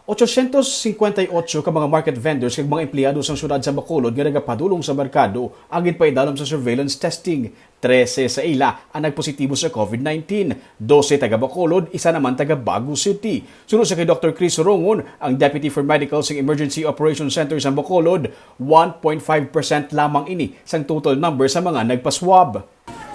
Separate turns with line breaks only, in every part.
858 ka mga market vendors kag mga empleyado sa syudad sa Bacolod nga nagapadulong sa merkado ang ginpaidalom sa surveillance testing. 13 sa ila ang nagpositibo sa COVID-19. 12 taga Bacolod, isa naman taga Baguio City. Sunod sa kay Dr. Chris Rongon, ang Deputy for Medical sa Emergency Operations Center sa Bacolod, 1.5% lamang ini sang total number sa mga nagpaswab.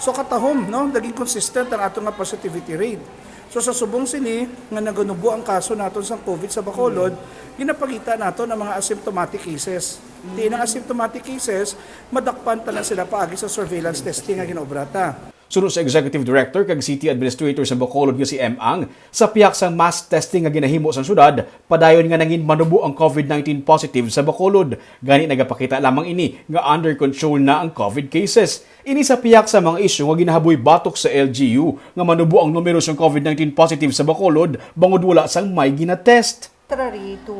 So katahom, no, naging consistent ang ato nga positivity rate. So sa subong sini nga naganubo ang kaso naton sa COVID sa Bacolod, ginapakita nato ng mga asymptomatic cases. Di ng asymptomatic cases, madakpan ta na sila paagi sa surveillance testing nga ginobrata.
Sunod sa Executive Director kag City Administrator sa Bacolod nga si M. Ang, sa piyak sa mass testing nga ginahimo sa syudad, padayon nga nangin manubo ang COVID-19 positive sa Bacolod. Gani nagapakita lamang ini nga under control na ang COVID cases. Ini sa piyak sa mga isyu nga ginahaboy batok sa LGU nga manubo ang numero sa COVID-19 positive sa Bacolod bangod wala sang may ginatest.
Contrary to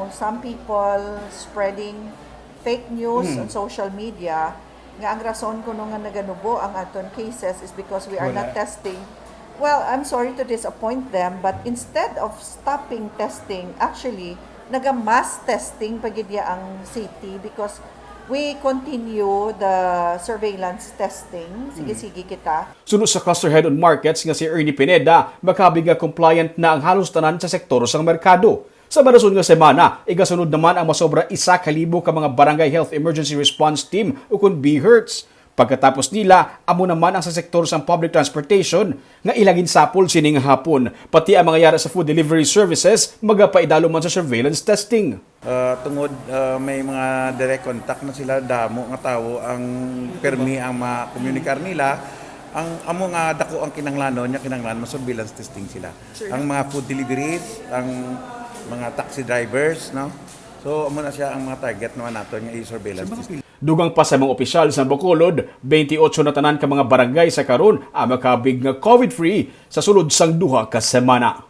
some people spreading fake news on social media, nga ang rason ko nung nga naganubo ang aton cases is because we are not testing. Well, I'm sorry to disappoint them, but instead of stopping testing, actually, naga-mass testing pagidya ang city because we continue the surveillance testing. Sige kita.
Sunod sa cluster head on markets nga si Ernie Pineda, makabiga compliant na ang halos tanan sa sektor sang merkado. Sa marason nga semana, igasunod naman ang masobra 1,000 ka mga Barangay Health Emergency Response Team o kun BHERTS. Pagkatapos nila, amo naman ang sa sektor sang public transportation nga ilagin sapol sining hapon. Pati ang mga yara sa food delivery services, magapaidalo man sa surveillance testing.
Tungod may mga direct contact na sila, damo nga tawo ang permi ang makomunikar nila. Ang amo nga dako ang kinanglanon surveillance testing sila. Sure. Ang mga food deliveries, ang mga taxi drivers, no? So amo na siya ang mga target naman naton nga i-surveillance testing.
Dugang pa sa mga opisyal sa Bacolod, 28 na tanan ka mga barangay sa karon ang makabig nga COVID-free sa sulod sang duha ka semana.